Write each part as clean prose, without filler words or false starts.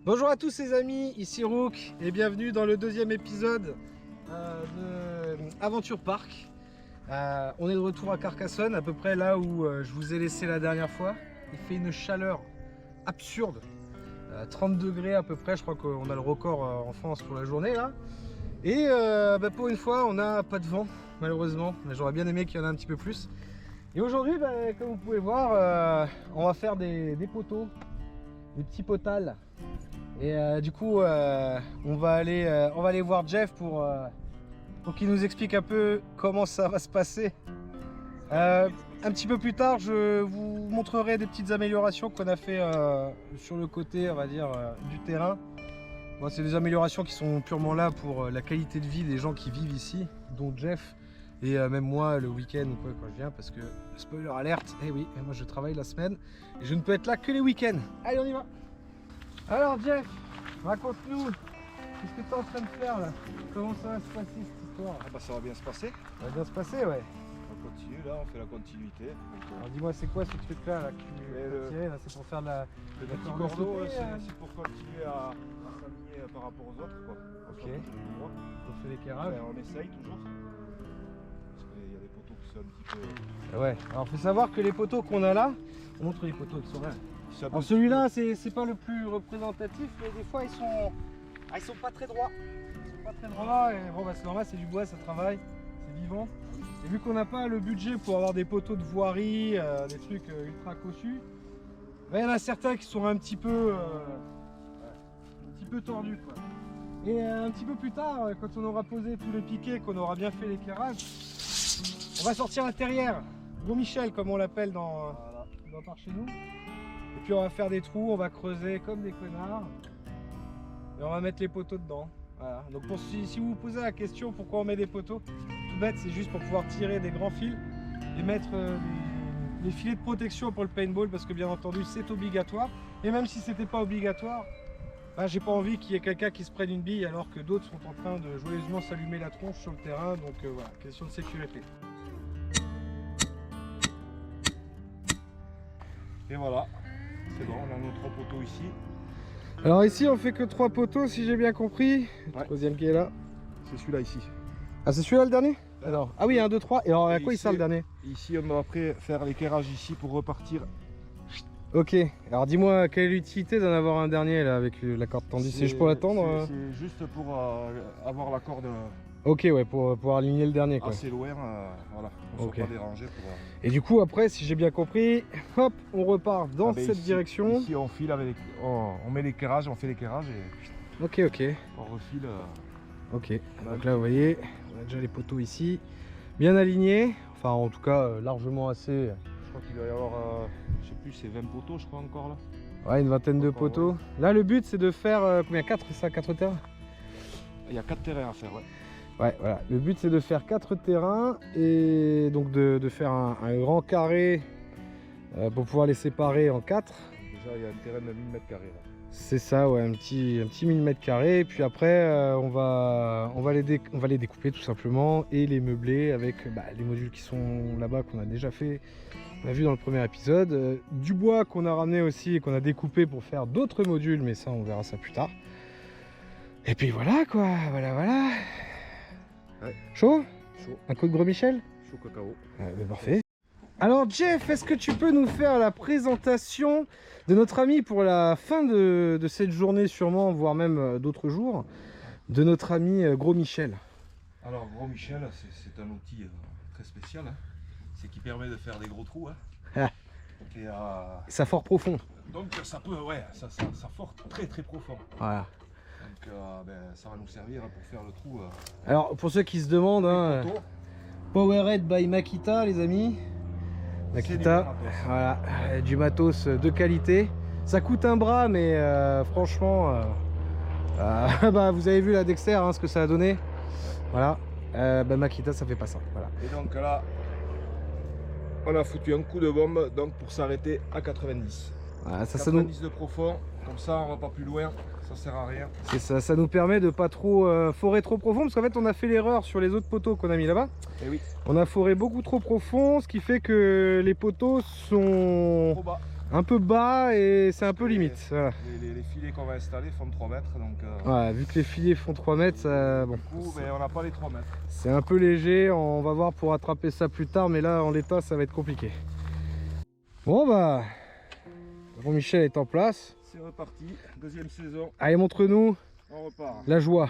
Bonjour à tous les amis, ici Rook et bienvenue dans le deuxième épisode de Aventure Park. On est de retour à Carcassonne, à peu près là où je vous ai laissé la dernière fois. Il fait une chaleur absurde, 30 degrés à peu près, je crois qu'on a le record en France pour la journée là. Et pour une fois on n'a pas de vent malheureusement, mais j'aurais bien aimé qu'il y en ait un petit peu plus. Et aujourd'hui, comme vous pouvez voir, on va faire des poteaux, des petits potals. Et du coup, on va aller voir Jeff pour qu'il nous explique un peu comment ça va se passer. Un petit peu plus tard, je vous montrerai des petites améliorations qu'on a fait sur le côté, on va dire, du terrain. Bon, c'est des améliorations qui sont purement là pour la qualité de vie des gens qui vivent ici, dont Jeff et même moi le week-end ou quoi quand je viens, parce que spoiler alerte, eh oui, moi je travaille la semaine et je ne peux être là que les week-ends. Allez, on y va. Alors Jeff, raconte-nous, qu'est-ce que tu es en train de faire là? Comment ça va se passer cette histoire? Ça va bien se passer. Ça va bien se passer, ouais. On continue là, on fait la continuité. Alors dis-moi, c'est quoi ce truc là, que tu as tiré là? C'est pour faire le petit cordeau, c'est pour continuer à s'aligner par rapport aux autres, quoi. Ok. On fait l'éclairage. On essaye toujours. Parce qu'il y a des poteaux qui sont un petit peu... Ouais, alors il faut savoir que les poteaux qu'on a là, on montre les poteaux qui sont là. Alors celui-là, c'est pas le plus représentatif, mais des fois ils sont pas très droits. Ils sont pas très droits, et bon c'est normal, c'est du bois, ça travaille, c'est vivant. Et vu qu'on n'a pas le budget pour avoir des poteaux de voirie, des trucs ultra cossus, il y en a certains qui sont un petit peu tordus, quoi. Et un petit peu plus tard, quand on aura posé tous les piquets, qu'on aura bien fait l'éclairage, on va sortir la terrière, Gros Michel comme on l'appelle dans par chez nous. Et puis on va faire des trous, on va creuser comme des connards. Et on va mettre les poteaux dedans. Voilà. Donc si vous vous posez la question pourquoi on met des poteaux, tout bête, c'est juste pour pouvoir tirer des grands fils et mettre les filets de protection pour le paintball, parce que bien entendu c'est obligatoire. Et même si c'était pas obligatoire, j'ai pas envie qu'il y ait quelqu'un qui se prenne une bille alors que d'autres sont en train de joyeusement s'allumer la tronche sur le terrain. Donc voilà, question de sécurité. Et voilà, c'est bon, on a nos 3 poteaux ici. Alors ici on fait que 3 poteaux si j'ai bien compris. Le troisième qui est là. C'est celui-là ici. Ah, c'est celui-là le dernier? Alors, ah oui, 1, 2, 3. Et alors à quoi il sert le dernier? Ici on va après faire l'éclairage ici pour repartir. Ok, alors dis-moi quelle est l'utilité d'en avoir un dernier là avec la corde tendue? C'est juste pour l'attendre? C'est juste pour avoir la corde. Ok, ouais, pour pouvoir aligner le dernier quoi. Assez loin, voilà, on ne soit pas dérangé. Et du coup après, si j'ai bien compris, hop, on repart dans cette direction. Ici on file avec, on met l'éclairage, on fait l'éclairage et ok. on refile. Ok, donc là vous voyez, on a déjà les poteaux ici, bien alignés, enfin en tout cas largement assez. Je crois qu'il doit y avoir, je sais plus, c'est 20 poteaux je crois encore là. Ouais, une vingtaine de poteaux. Ouais. Là le but c'est de faire combien? 4 terrains? Il y a 4 terrains à faire, ouais. Ouais, voilà. Le but c'est de faire 4 terrains et donc de faire un grand carré pour pouvoir les séparer en 4. Déjà il y a un terrain de 1000 m². C'est ça, ouais, un petit 1000 m². Et puis après on va les découper tout simplement et les meubler avec les modules qui sont là-bas qu'on a déjà fait. On a vu dans le premier épisode. Du bois qu'on a ramené aussi et qu'on a découpé pour faire d'autres modules, mais ça on verra ça plus tard. Et puis voilà quoi, voilà. Ouais. Chaud? Chaud. Un coup de Gros Michel? Chaud cacao. Parfait. Alors Jeff, est-ce que tu peux nous faire la présentation de notre ami pour la fin de cette journée sûrement, voire même d'autres jours, de notre ami Gros Michel? Alors Gros Michel, c'est un outil très spécial, hein. C'est qui permet de faire des gros trous. Hein. Et, ça fort profond. Donc ça peut, ouais, ça fort très profond. Voilà. Donc ça va nous servir pour faire le trou. Alors pour ceux qui se demandent, hein, Powerhead by Makita les amis. Makita, voilà, du matos de qualité. Ça coûte un bras mais franchement, vous avez vu la Dexter, hein, ce que ça a donné. Voilà, Makita ça fait pas ça. Voilà. Et donc là, on a foutu un coup de bombe donc pour s'arrêter à 90. Voilà, 90 de profond, comme ça on va pas plus loin. Ça sert à rien. C'est ça, ça nous permet de pas trop forer trop profond, parce qu'en fait on a fait l'erreur sur les autres poteaux qu'on a mis là-bas. Et oui. On a foré beaucoup trop profond, ce qui fait que les poteaux sont un peu bas et c'est un peu limite. Voilà. Les filets qu'on va installer font 3 mètres. Donc, Ouais, vu que les filets font 3 mètres, ça, bon, du coup, ben, on n'a pas les 3 mètres. c'est un peu léger. On va voir pour attraper ça plus tard, mais là en l'état ça va être compliqué. Bon bah, Jean-Michel est en place. C'est reparti, deuxième saison, Allez, montre-nous on repart. la joie.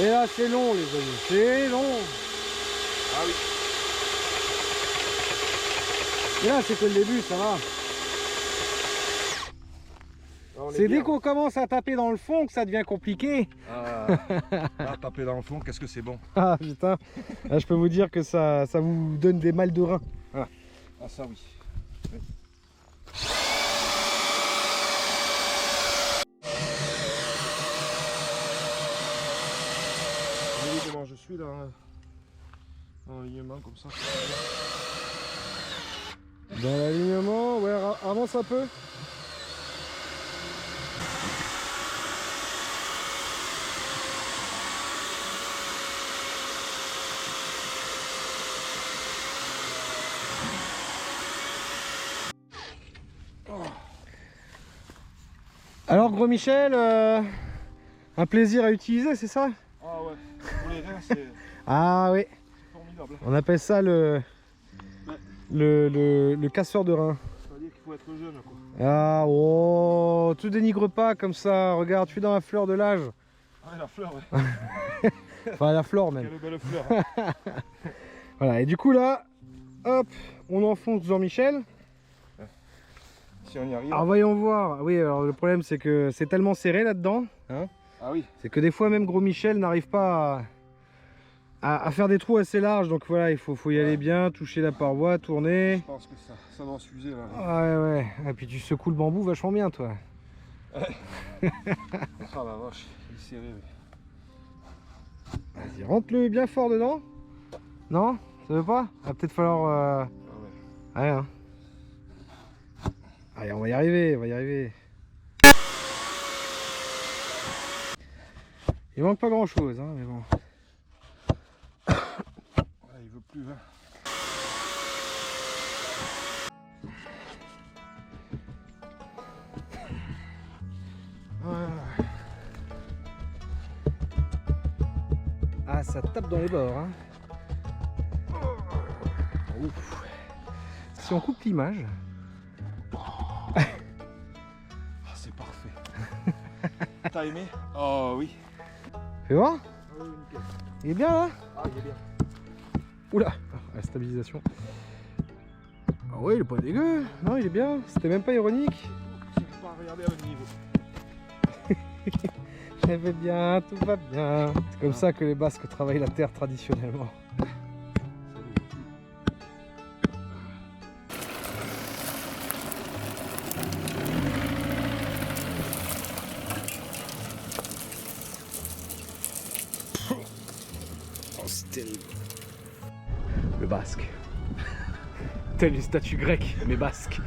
Et là c'est long les amis, c'est long. Ah oui. Et là c'est que le début, ça va. C'est dès qu'on commence à taper dans le fond que ça devient compliqué. Ah, taper dans le fond, qu'est-ce que c'est bon. Ah putain, là, je peux vous dire que ça vous donne des mal de rein. Ah, ça oui. Vous voyez comment je suis là, en alignement comme ça. Dans l'alignement, ouais, avance un peu. Alors Gros Michel, un plaisir à utiliser, c'est ça? Ah ouais, pour les reins c'est Ah oui, formidable. on appelle ça le casseur de reins. Ça veut dire qu'il faut être jeune quoi. Ah oh, tu dénigres pas comme ça, regarde, tu es dans la fleur de l'âge. Ah la fleur ouais. Enfin la flore même. Quelle belle fleur. Voilà, et du coup là, hop, on enfonce Jean-Michel. Si on y arrive. Alors voyons voir. Oui, alors le problème c'est que c'est tellement serré là-dedans, hein, Ah oui. c'est que des fois même Gros Michel n'arrive pas à faire des trous assez larges. Donc voilà, il faut y aller bien, toucher la paroi, tourner. Je pense que ça doit s'user là. Ouais, ouais. Et puis tu secoues le bambou vachement bien, toi. Ah la vache, il est serré. Oui. Vas-y, rentre-le bien fort dedans. Non? Ça veut pas? Va peut-être falloir... Ah ouais. Ouais, hein. Allez, on va y arriver, on va y arriver. Il manque pas grand-chose, hein, mais bon. Ah, il veut plus. Hein. Ah, ça tape dans les bords, hein. Ouf. Si on coupe l'image... Ah, c'est parfait. T'as aimé? Oh oui. Fais voir. Ah oui, nickel. Il est bien là. Ah, il est bien. Oula, la stabilisation. Ah ouais, il est pas dégueu. Non, il est bien. C'était même pas ironique. J'ai pas regardé à le niveau. Je vais bien, tout va bien. C'est comme ça que les Basques travaillent la terre traditionnellement. Le basque. Telle une statue grecque, mais basque.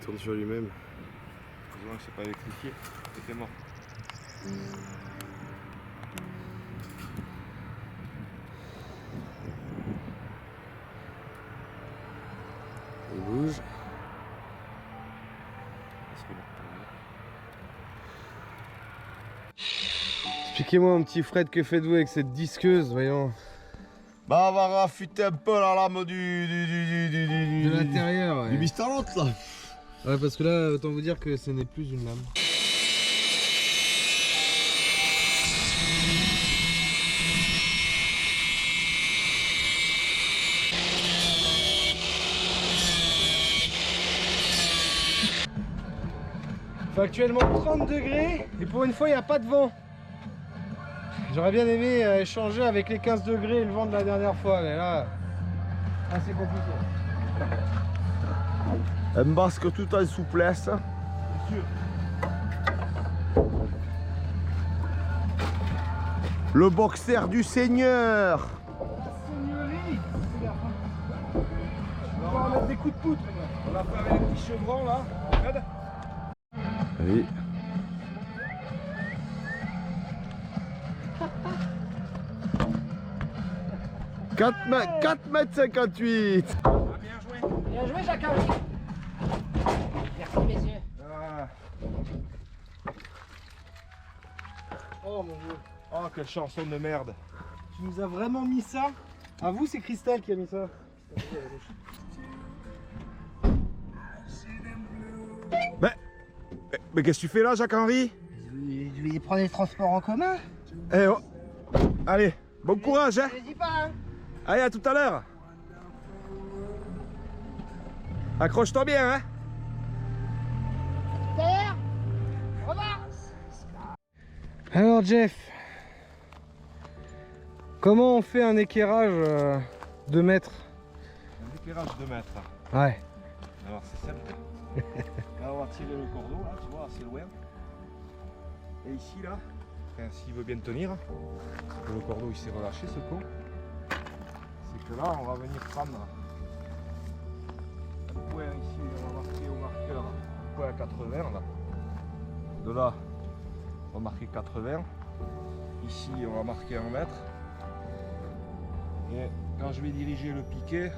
tourne sur lui-même. Heureusement que c'est pas électrifié, c'était mort. Il bouge. Expliquez-moi, mon petit Fred, que faites-vous avec cette disqueuse, voyons? Bah on va raffûter un peu la lame De l'intérieur, ouais. du Mistalote là. Ouais, parce que là, autant vous dire que ce n'est plus une lame. Il fait actuellement 30 degrés et pour une fois il n'y a pas de vent. J'aurais bien aimé échanger avec les 15 degrés et le vent de la dernière fois, mais là, c'est compliqué. Un basque tout en souplesse. Le boxer du Seigneur. Seigneurie. On va mettre des coups de poutre. On l'a fait avec les petits chevrons là, Fred. Oui. Quatre mètres 58. Ah, bien joué. Bien joué, Jacques. Merci, messieurs. Ah. Oh mon dieu. Oh, quelle chanson de merde. Tu nous as vraiment mis ça? À vous, c'est Christelle qui a mis ça. Mais qu'est-ce que tu fais là, Jacques-Henri? Je vais prendre les transports en commun. Eh oh. Allez, bon courage, hein. Je dis pas, hein. Allez, à tout à l'heure. Accroche-toi bien, hein. Tout à l'heure. Au revoir. Alors Jeff, comment on fait un éclairage de mètres? Un éclairage de mètres. Ouais. Alors c'est simple. Là on va tirer le cordeau là, tu vois, assez loin. Et ici là, enfin, s'il veut bien tenir, parce que le cordeau il s'est relâché ce con, c'est que là on va venir prendre un point ici, on va marquer au marqueur point à 80 là. De là on va marquer 80. Ici on va marquer 1 mètre. Et quand je vais diriger le piquet,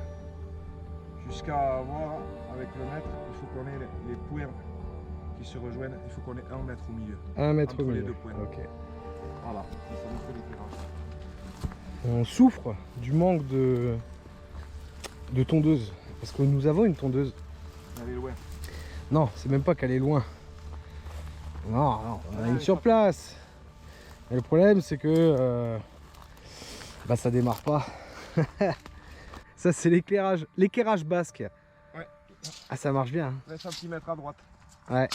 jusqu'à avoir avec le mètre, il faut qu'on ait les points qui se rejoignent, il faut qu'on ait 1 mètre au milieu. 1 mètre Entre au milieu. les deux points. Ok. Voilà, et ça nous fait l'éclairage. On souffre du manque de tondeuse. Parce que nous avons une tondeuse. Elle est loin. Non, c'est même pas qu'elle est loin. Non, non, on a Ah, une elle est sur place. Et le problème, c'est que bah, ça démarre pas. Ça, c'est l'éclairage basque. Ouais. Ah, ça marche bien. 20 cm à droite. Ouais.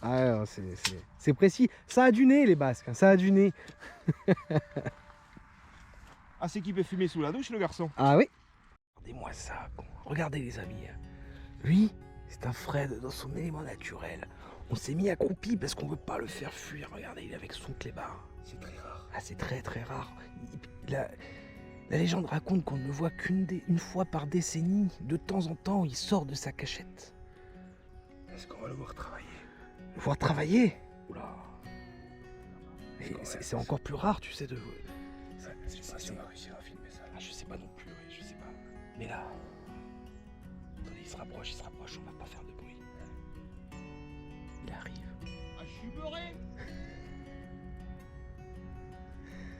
Ah, ouais, c'est précis. Ça a du nez, les basques. Ça a du nez. Ah, c'est qui peut fumer sous la douche, le garçon? Ah oui. Regardez-moi ça. Regardez, les amis. Lui, c'est un Fred dans son élément naturel. On s'est mis accroupi parce qu'on veut pas le faire fuir. Regardez, il est avec son clébard. C'est très rare. Ah, c'est très très rare. La légende raconte qu'on ne le voit une fois par décennie. De temps en temps, il sort de sa cachette. Est-ce qu'on va le voir travailler? Le voir travailler? Oula. C'est encore plus rare, tu sais, de... Je sais pas si on va réussir à filmer ça. Ah, je sais pas non plus, oui, je sais pas. Mais là... Attendez, il se rapproche, on va pas faire de bruit. Il arrive. Ah, je suis beurré.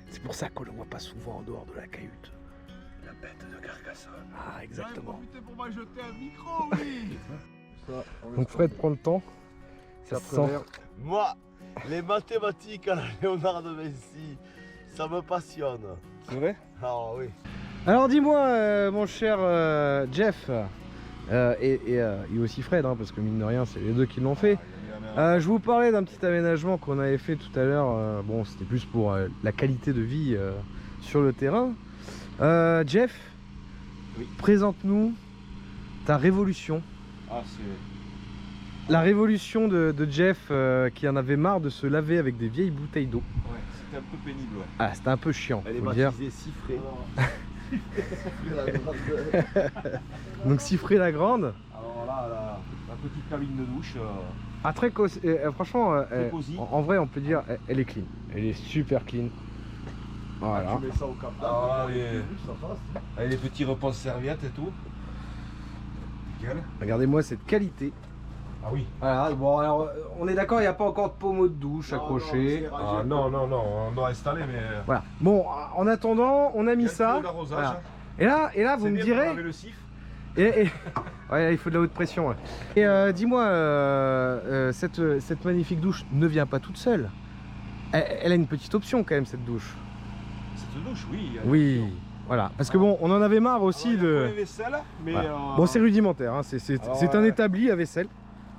C'est pour ça qu'on le voit pas souvent en dehors de la cahute. La bête de Carcassonne. Ah, exactement. Profitez pour moi jeter un micro, oui. Donc Fred prend le temps. Ça se sent. Moi, les mathématiques à la Léonard de Vinci, ça me passionne. C'est vrai? Ah oui. Alors dis-moi, mon cher Jeff, et aussi Fred, hein, parce que mine de rien, c'est les deux qui l'ont fait. Je vous parlais d'un petit aménagement qu'on avait fait tout à l'heure. Bon, c'était plus pour la qualité de vie sur le terrain. Jeff, oui. Présente-nous ta révolution. Ah, c'est... La révolution de Jeff qui en avait marre de se laver avec des vieilles bouteilles d'eau. Ouais, c'était un peu pénible, ouais. Ah, c'était un peu chiant, Elle est faut le dire. baptisée Siffré. Donc Siffré la Grande. Alors là, la petite cabine de douche. Ah, très cosy. Franchement, cosy. en vrai, on peut dire, elle est clean. Elle est super clean. Voilà. Tu mets ça au cap Ah, d'âne, et- ça passe. Avec les petits reposes serviettes et tout. Nickel. Regardez-moi cette qualité. Ah oui. Voilà, bon, alors, on est d'accord, il n'y a pas encore de pommeau de douche accroché. Ah non, non, non, on doit installer, mais. Voilà. Bon, en attendant, on a mis ça. D'arrosage. Voilà. Et là, vous C'est me bien direz. pour laver le sif. Ouais, il faut de la haute pression. Ouais. Et dis-moi, cette magnifique douche ne vient pas toute seule. Elle a une petite option quand même, cette douche. Cette douche, oui. il y a Oui, une option. voilà. Parce que bon, on en avait marre aussi Alors, il y a de. pas les vaisselles, mais. Voilà. Bon, c'est rudimentaire, hein. C'est Alors, un établi à vaisselle.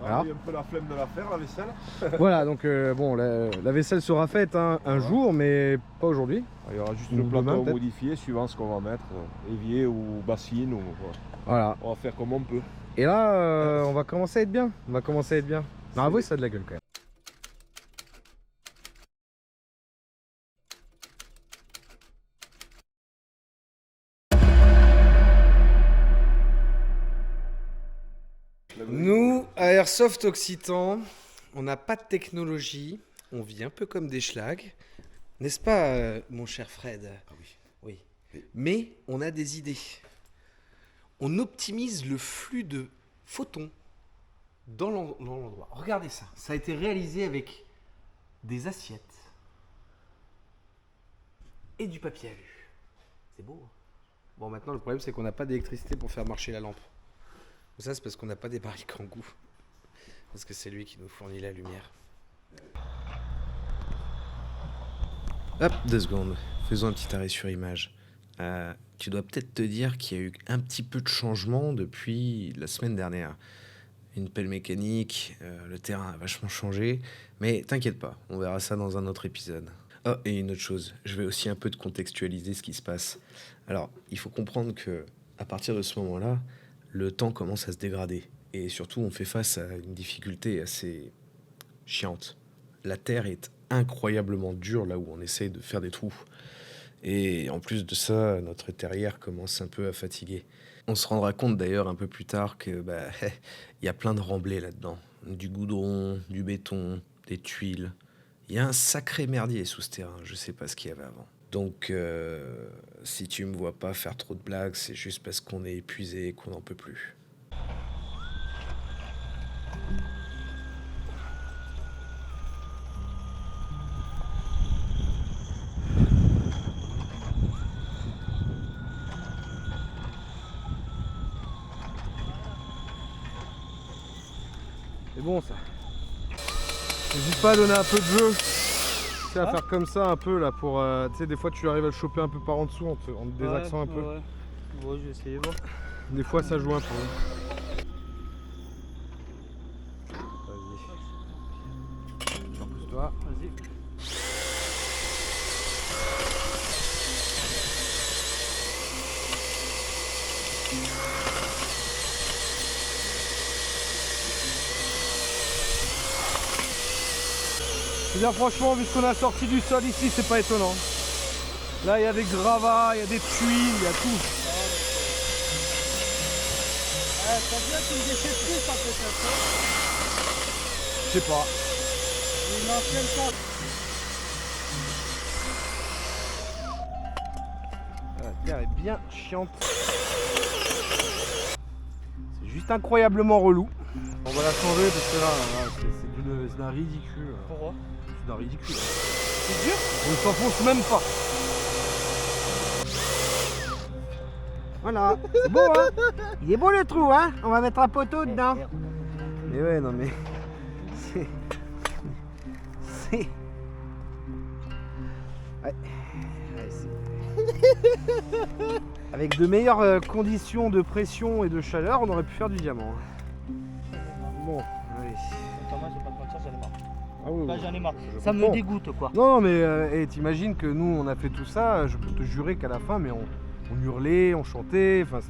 Voilà. Il y a un peu la flemme de la faire, la vaisselle. Voilà, donc bon, la vaisselle sera faite un jour, mais pas aujourd'hui. Il y aura juste Ou le demain, plateau peut-être. modifié suivant ce qu'on va mettre, évier ou bassine. Voilà. On va faire comme on peut. Et là, on va commencer à être bien. On va commencer à être bien. Non, avouez, ça a de la gueule quand même. Nous, à Airsoft Occitan, on n'a pas de technologie. On vit un peu comme des schlags. N'est-ce pas, mon cher Fred? Ah oui. Oui. Mais on a des idées. On optimise le flux de photons dans l'endroit. Regardez ça. Ça a été réalisé avec des assiettes et du papier à vue. C'est beau. Hein. Bon, maintenant, le problème, c'est qu'on n'a pas d'électricité pour faire marcher la lampe. Ça, c'est parce qu'on n'a pas des barils Kangoo. Parce que c'est lui qui nous fournit la lumière. Hop, 2 secondes. Faisons un petit arrêt sur image. Tu dois peut-être te dire qu'il y a eu un petit peu de changement depuis la semaine dernière. Une pelle mécanique, le terrain a vachement changé. Mais t'inquiète pas, on verra ça dans un autre épisode. Oh, et une autre chose, je vais aussi un peu te contextualiser ce qui se passe. Alors, il faut comprendre que à partir de ce moment-là, le temps commence à se dégrader. Et surtout, on fait face à une difficulté assez chiante. La terre est incroyablement dure là où on essaye de faire des trous. Et en plus de ça, notre terrière commence un peu à fatiguer. On se rendra compte d'ailleurs un peu plus tard que y a plein de remblais là-dedans. Du goudron, du béton, des tuiles. Il y a un sacré merdier sous ce terrain, je sais pas ce qu'il y avait avant. Donc, si tu me vois pas faire trop de blagues, c'est juste parce qu'on est épuisé et qu'on n'en peut plus. C'est bon ça. N'hésite pas à donner un peu de jeu. Tu sais, à faire comme ça un peu là pour. Tu sais, des fois tu arrives à le choper un peu par en dessous en te désaxant un peu. Ouais, bon, je vais essayer voir. Des fois ça joue un peu. Vas-y. Repousse-toi. Vas-y. Je veux dire, franchement, vu ce qu'on a sorti du sol ici, c'est pas étonnant. Là, il y a des gravats, il y a des tuiles, il y a tout. T'as bien tu me déchets plus en fait ça. Je sais pas. Une ancienne carte. La terre est bien chiante. C'est juste incroyablement relou. On va la changer parce que là, c'est d'un ridicule. Pourquoi? C'est d'un ridicule. C'est dur? On s'enfonce même pas. Voilà, c'est beau hein. Il est beau le trou hein. On va mettre un poteau dedans. Mais ouais, non mais. C'est. Ouais. Avec de meilleures conditions de pression et de chaleur, on aurait pu faire du diamant. Bon, allez. Moi j'ai pas de mentir, j'en ai marre. Ah oui, Là oui. j'en ai marre. Je Ça me comprends. dégoûte quoi. Non, mais t'imagines que nous on a fait tout ça, je peux te jurer qu'à la fin, mais on hurlait, on chantait, enfin.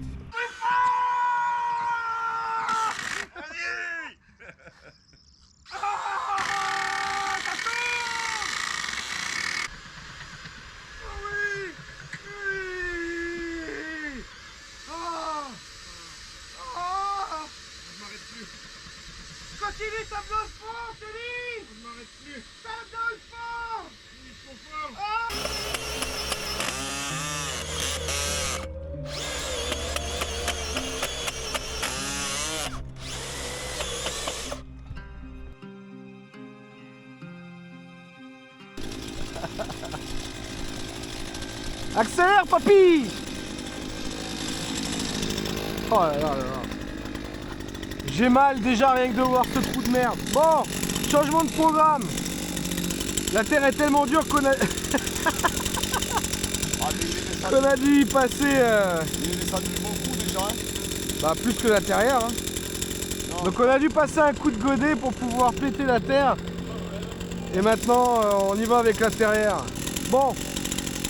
Accélère, papy! Oh là là là là. J'ai mal déjà rien que de voir ce trou de merde. Bon, changement de programme. La terre est tellement dure qu'on a... qu'on a dû y passer... Il est descendu beaucoup déjà. Hein. Bah plus que la terrière. Hein. Donc on a dû passer un coup de godet pour pouvoir péter la terre. Et maintenant on y va avec la terrière. Bon,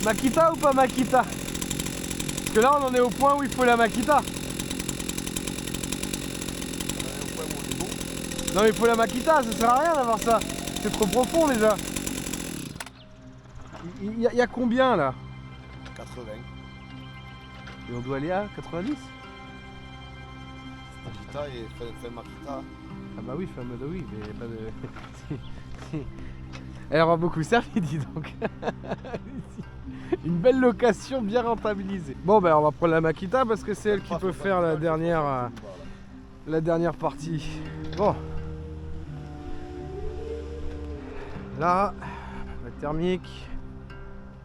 Makita ou pas Makita? Parce que là on en est au point où il faut la Makita. Non mais il faut la Makita, ça sert à rien d'avoir ça. C'est trop profond déjà. Il y a combien là? 80. Et on doit aller à 90? Makita et fait Makita. Ah bah oui, femme de oui, mais pas de... Elle aura beaucoup servi, dis donc. Une belle location bien rentabilisée. Bon ben on va prendre la Makita parce que c'est elle qui peut faire la dernière partie. Bon. Là, la thermique,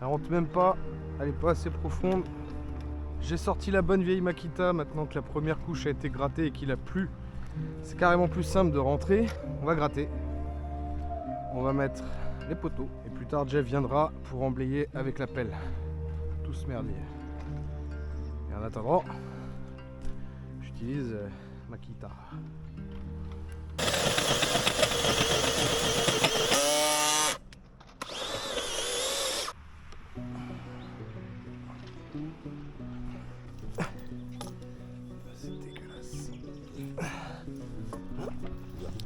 elle rentre même pas, elle est pas assez profonde. J'ai sorti la bonne vieille Makita maintenant que la première couche a été grattée et qu'il a plu. C'est carrément plus simple de rentrer. On va gratter. On va mettre les poteaux. Et plus tard, Jeff viendra pour emblayer avec la pelle. Tout ce merdier. Et en attendant, j'utilise Makita.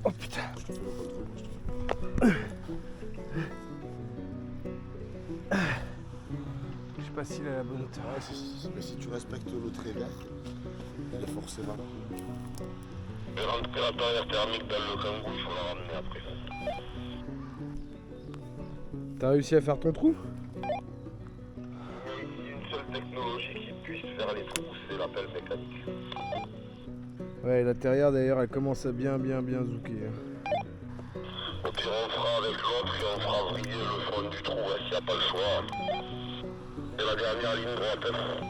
Oh putain. Je sais pas s'il a la bonne hauteur. Ouais, mais si tu respectes le trait vert, il est forcément. Et rentrer la barrière thermique dans le kangou, il faut la ramener après. T'as réussi à faire ton trou? Il y a une seule technologie qui puisse faire les trous, c'est la pelle mécanique. Ouais, la terrière d'ailleurs elle commence à bien zouker. Au pire on fera avec l'autre et on fera vriller le fond du trou, hein, s'il n'y a pas le choix. Et la dernière ligne droite. Hein.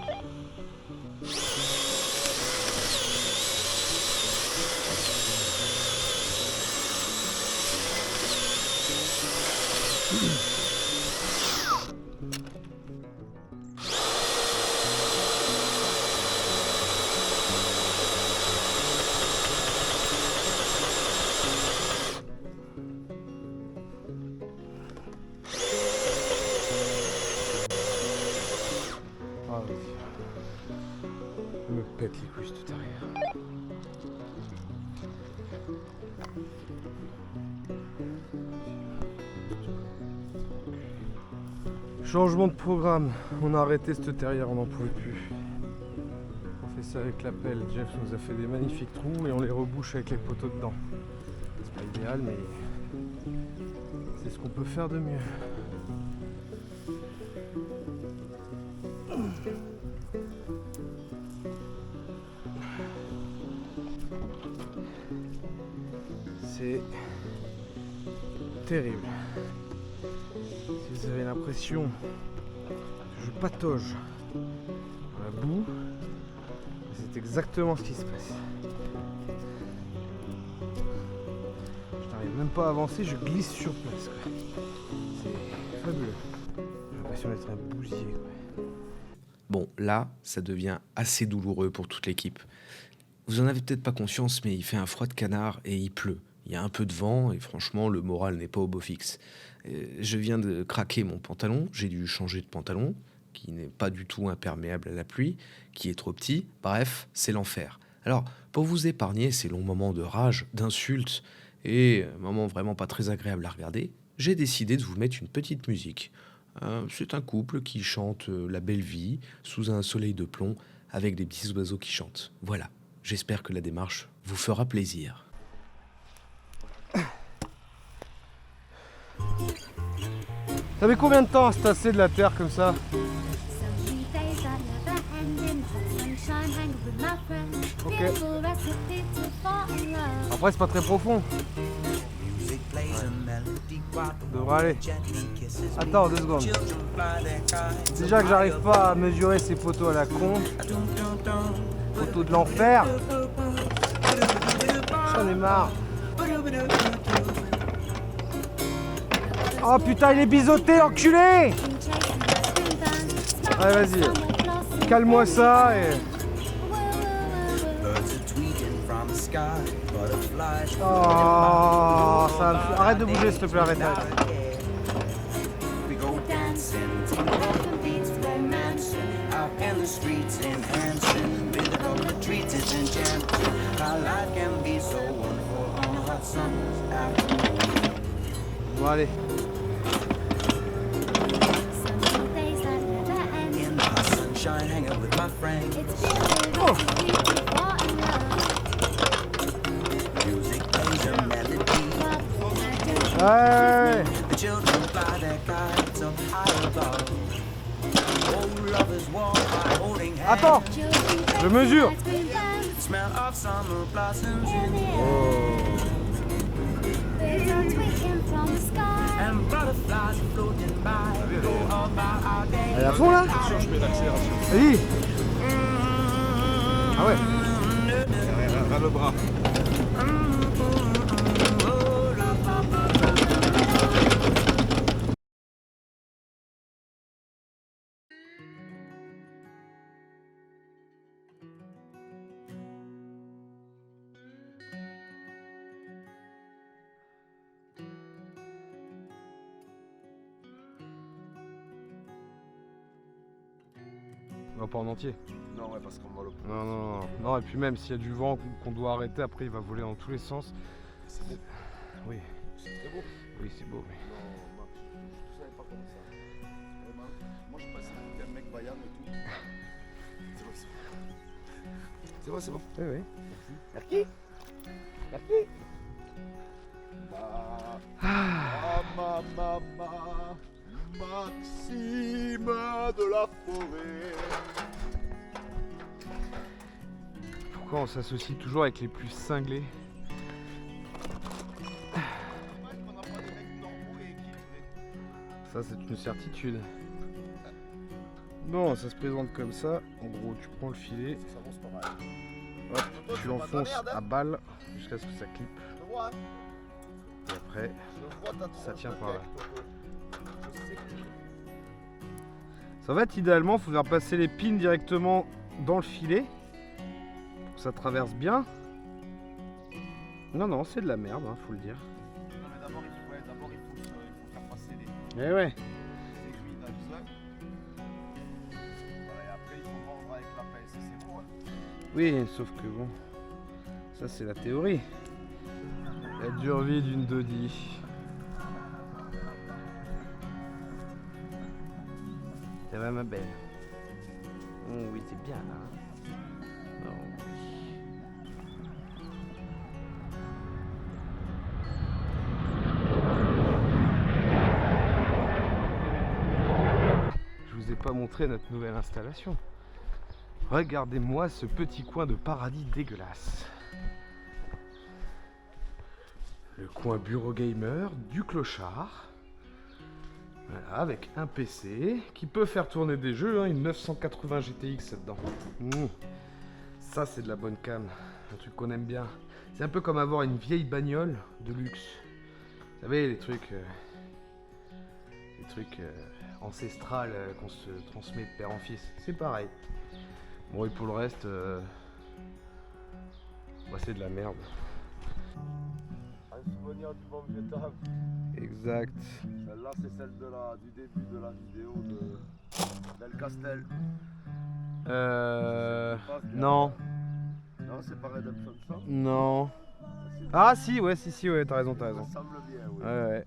Ah vas-y. Je me pète les couilles cette arrière. Changement de programme. On a arrêté cette terrière, on n'en pouvait plus. On fait ça avec la pelle. Jeff nous a fait des magnifiques trous et on les rebouche avec les poteaux dedans. C'est pas idéal mais c'est ce qu'on peut faire de mieux. C'est terrible. Si vous avez l'impression que je patauge dans la boue, c'est exactement ce qui se passe. Je n'arrive même pas à avancer, je glisse sur place. Quoi. C'est fabuleux. J'ai l'impression d'être un bousier. Quoi. Bon, là, ça devient assez douloureux pour toute l'équipe. Vous en avez peut-être pas conscience, mais il fait un froid de canard et il pleut. Il y a un peu de vent et franchement, le moral n'est pas au beau fixe. Je viens de craquer mon pantalon, j'ai dû changer de pantalon, qui n'est pas du tout imperméable à la pluie, qui est trop petit. Bref, c'est l'enfer. Alors, pour vous épargner ces longs moments de rage, d'insultes et moments vraiment pas très agréables à regarder, j'ai décidé de vous mettre une petite musique. C'est un couple qui chante la belle vie sous un soleil de plomb avec des petits oiseaux qui chantent. Voilà, j'espère que la démarche vous fera plaisir. Ça met combien de temps à se tasser de la terre comme ça? Ok. Après c'est pas très profond. Music plays a melody while the devrait aller. Attends 2 secondes. Déjà que j'arrive pas à mesurer ces poteaux à la con. Poteaux de l'enfer. J'en ai marre. Oh putain, il est biseauté, l'enculé! Allez, vas-y. Calme-moi ça et... Oh, ça... Arrête de bouger, s'il te plaît, arrête. Bon, allez. Oh. Ouais. Attends, je mesure. Elle est à fond là? Je mets l'accélération. Vas-y. Ah ouais. Ras le bras. Non, pas en entier. Non, ouais, parce qu'on va le prendre. Non, et puis même s'il y a du vent qu'on doit arrêter, après il va voler dans tous les sens. C'est beau. Oui, C'est très beau. oui, c'est beau. Mais... Non, Max, je savais pas comment ça. Vraiment. Moi, je pensais que t'étais un mec vaillant et tout. C'est bon, c'est bon. C'est bon, c'est bon. Oui, oui. Merci. Merci. Maman, Maxime de la forêt. Pourquoi on s'associe toujours avec les plus cinglés? Ça, c'est une certitude. Non, ça se présente comme ça. En gros, tu prends le filet, Ça avance pas mal. hop, tu l'enfonces à balle jusqu'à ce que ça clip. Je vois, hein. Et après, Je vois ta ça tient tronche par de là. tête, Toto. Je sais que ça va être idéalement, il faut faire passer les pins directement dans le filet pour que ça traverse bien. Non, c'est de la merde, hein, faut le dire. Non, mais d'abord, il faut faire passer les Eh ouais. aiguilles dans le sac. Voilà, et après, il faut vendre avec la pince, c'est bon. Hein. Oui, sauf que bon, ça c'est la théorie. La dure vie d'une Dodi. Ça va ma belle? Oh oui, c'est bien là. Oh oui. Je vous ai pas montré notre nouvelle installation. Regardez-moi ce petit coin de paradis dégueulasse. Le coin bureau gamer du clochard. Voilà, avec un PC qui peut faire tourner des jeux, hein, une 980 GTX là-dedans. Ça, c'est de la bonne cam, un truc qu'on aime bien. C'est un peu comme avoir une vieille bagnole de luxe. Vous savez, les trucs ancestrales qu'on se transmet de père en fils. C'est pareil. Bon, et pour le reste, bah, c'est de la merde. Un souvenir du bon vieux temps. Exact. Celle-là, c'est celle du début de la vidéo d'El Castel. Non. Non, c'est pas Redemption Song. Non. Ah si, ouais, t'as raison. Ça semble bien, oui. Ouais.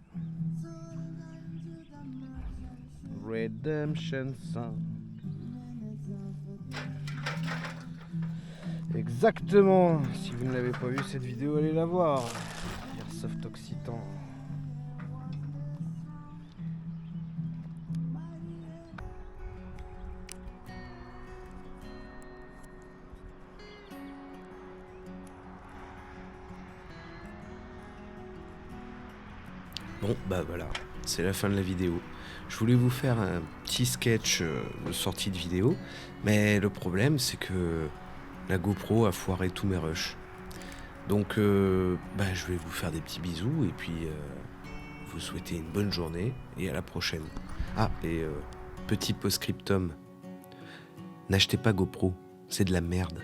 Redemption Song. Exactement. Si vous ne l'avez pas vu cette vidéo, allez la voir. Airsoft Occitan. Bon, bah voilà. c'est la fin de la vidéo. Je voulais vous faire un petit sketch de sortie de vidéo, mais le problème c'est que la GoPro a foiré tous mes rushs. Donc je vais vous faire des petits bisous et puis vous souhaiter une bonne journée et à la prochaine. Ah, et petit post-scriptum, n'achetez pas GoPro, c'est de la merde.